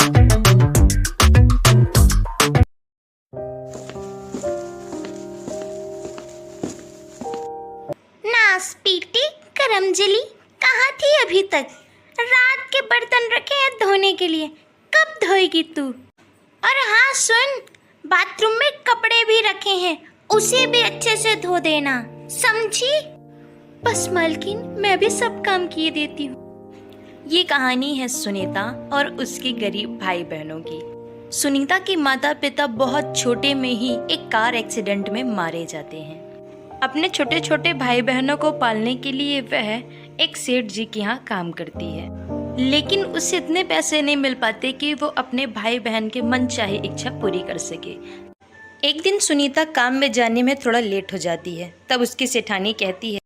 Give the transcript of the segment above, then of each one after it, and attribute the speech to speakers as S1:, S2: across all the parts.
S1: नास पीटी करमजली, कहाँ थी अभी तक? रात के बर्तन रखे हैं धोने के लिए, कब धोएगी तू? और हाँ सुन, बाथरूम में कपड़े भी रखे हैं, उसे भी अच्छे से धो देना, समझी? बस मालकिन, मैं भी सब काम किए देती हूँ।
S2: ये कहानी है सुनीता और उसके गरीब भाई बहनों की। सुनीता के माता पिता बहुत छोटे में ही एक कार एक्सीडेंट में मारे जाते हैं। अपने छोटे छोटे भाई बहनों को पालने के लिए वह एक सेठ जी के यहाँ काम करती है, लेकिन उसे इतने पैसे नहीं मिल पाते कि वो अपने भाई बहन के मनचाही इच्छा पूरी कर सके। एक दिन सुनीता काम में जाने में थोड़ा लेट हो जाती है। तब उसकी सेठानी कहती है,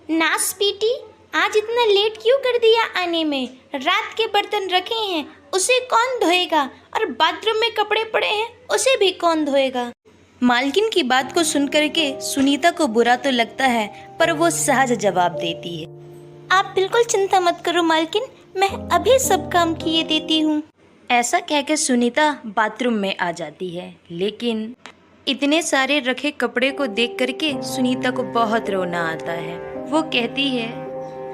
S1: नास पीटी, आज इतना लेट क्यों कर दिया आने में? रात के बर्तन रखे हैं, उसे कौन धोएगा? और बाथरूम में कपड़े पड़े हैं, उसे भी कौन धोएगा?
S2: मालकिन की बात को सुनकर के सुनीता को बुरा तो लगता है, पर वो सहज जवाब देती है,
S1: आप बिल्कुल चिंता मत करो मालकिन, मैं अभी सब काम किए देती हूँ।
S2: ऐसा कहकर सुनीता बाथरूम में आ जाती है, लेकिन इतने सारे रखे कपड़े को देख करके सुनीता को बहुत रोना आता है। वो कहती है,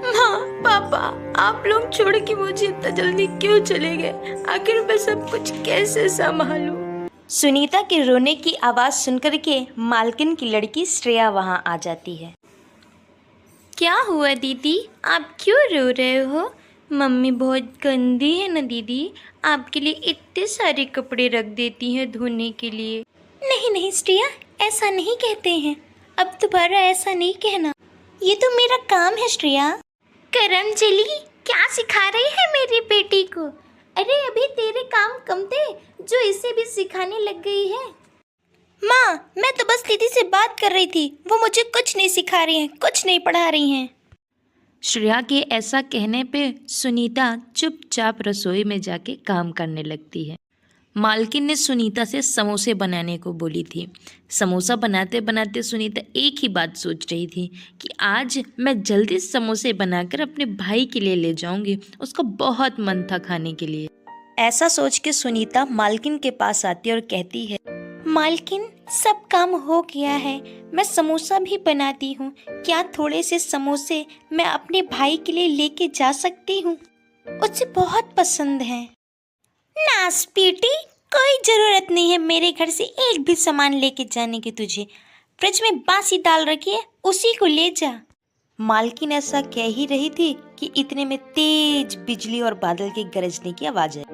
S1: माँ पापा, आप लोग छोड़ के मुझे इतना जल्दी क्यों चले गए? आखिर मैं सब कुछ कैसे संभालूं?
S2: सुनीता के रोने की आवाज़ सुनकर के मालकिन की लड़की श्रेया वहाँ आ जाती है।
S1: क्या हुआ दीदी, आप क्यों रो रहे हो? मम्मी बहुत गंदी है ना दीदी, आपके लिए इतने सारे कपड़े रख देती हैं धोने के लिए। नहीं नहीं श्रेया, ऐसा नहीं कहते हैं, अब दोबारा ऐसा नहीं कहना, ये तो मेरा काम है श्रेया। करमजली, क्या सिखा रही है मेरी बेटी को? अरे अभी तेरे काम कम थे जो इसे भी सिखाने लग गई है। माँ, मैं तो बस दीदी से बात कर रही थी, वो मुझे कुछ नहीं सिखा रही हैं, कुछ नहीं पढ़ा रही हैं।
S2: श्रेया के ऐसा कहने पे सुनीता चुपचाप रसोई में जाके काम करने लगती है। मालकिन ने सुनीता से समोसे बनाने को बोली थी। समोसा बनाते बनाते सुनीता एक ही बात सोच रही थी कि आज मैं जल्दी समोसे बनाकर अपने भाई के लिए ले जाऊंगी, उसका बहुत मन था खाने के लिए। ऐसा सोच के सुनीता मालकिन के पास आती है और कहती है,
S1: मालकिन, सब काम हो गया है, मैं समोसा भी बनाती हूँ, क्या थोड़े से समोसे मैं अपने भाई के लिए लेके जा सकती हूँ? उसे बहुत पसंद है। नास पीटी, कोई जरूरत नहीं है मेरे घर से एक भी सामान लेके जाने की तुझे। फ्रिज में बासी दाल रखी है, उसी को ले जा।
S2: मालकिन ऐसा कह ही रही थी कि इतने में तेज बिजली और बादल के गरजने की आवाज है।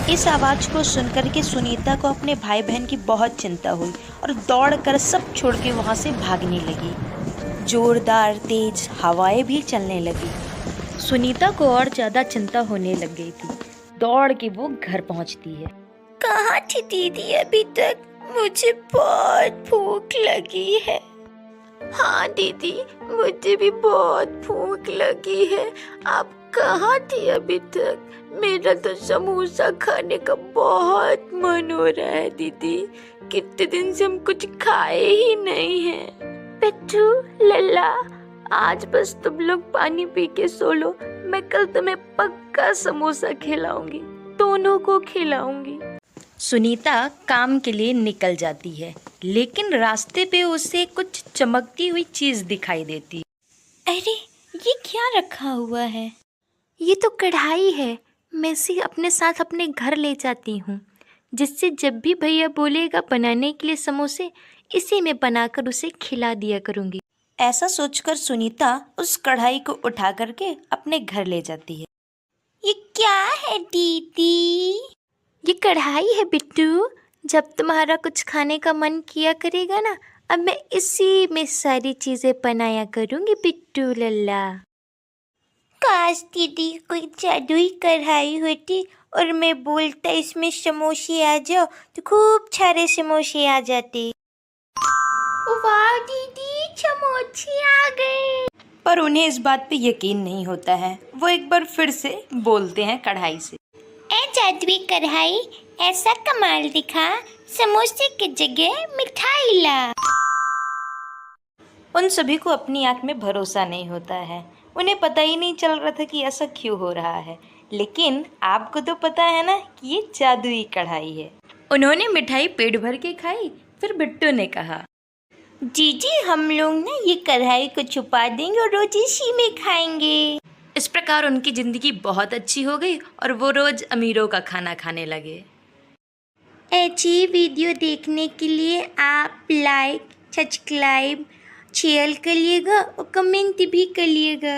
S2: इस आवाज को सुनकर के सुनीता को अपने भाई बहन की बहुत चिंता हुई और दौड़कर सब छोड़ के वहां से भागने लगी। जोरदार तेज हवाएं भी चलने लगी। सुनीता को और ज्यादा चिंता होने लग गई थी। दौड़ के वो घर पहुंचती है।
S1: कहाँ थी दीदी अभी तक? मुझे बहुत भूख लगी है। हाँ दीदी, मुझे भी बहुत भूख लगी है। आप कहाँ थी अभी तक? मेरा तो समोसा खाने का बहुत मन हो रहा है दीदी, कितने दिन से हम कुछ खाए ही नहीं हैं। पिट्ठू, लल्ला, आज बस तुम लोग पानी पी के सो लो, मैं कल तुम्हें पक्का समोसा खिलाऊंगी, दोनों को खिलाऊंगी।
S2: सुनीता काम के लिए निकल जाती है, लेकिन रास्ते पे उसे कुछ चमकती हुई चीज दिखाई देती।
S1: अरे ये क्या रखा हुआ है? ये तो कढ़ाई है, मैं इसे अपने साथ अपने घर ले जाती हूँ, जिससे जब भी भैया बोलेगा बनाने के लिए समोसे, इसी में बनाकर उसे खिला दिया करूँगी।
S2: ऐसा सोचकर सुनीता उस कढ़ाई को उठा करके अपने घर ले जाती है।
S1: ये क्या है दीदी? ये कढ़ाई है बिट्टू, जब तुम्हारा कुछ खाने का मन किया करेगा ना, अब मैं इसी में सारी चीज़ें बनाया करूँगी बिट्टू लल्ला। काश दीदी कोई जादुई कढ़ाई होती और मैं बोलता इसमें समोसे आ जाओ तो खूब सारे समोसे आ जाते। वाह दीदी, समोसे आ गए।
S2: पर उन्हें इस बात पे यकीन नहीं होता है। वो एक बार फिर से बोलते हैं कढ़ाई से,
S1: ए जादुई कढ़ाई, ऐसा कमाल दिखा, समोसे की जगह मिठाई ला।
S2: उन सभी को अपनी आंख में भरोसा नहीं होता है। उन्हें पता ही नहीं चल रहा था कि ऐसा क्यों हो रहा है। लेकिन आपको तो पता है ना कि ये जादुई कढ़ाई है। उन्होंने मिठाई पेट भर के खाई। फिर बिट्टू ने कहा,
S1: जीजी हम लोग ना ये कढ़ाई को छुपा देंगे और रोज इसी में खाएंगे।
S2: इस प्रकार उनकी ज़िंदगी बहुत अच्छी हो गई और वो रोज़ अमीरों का खाना खाने लगे।
S1: ऐसी वीडियो देखने के लिए आप लाइक, सब्सक्राइब, शेयर करिएगा और कमेंट भी करिएगा।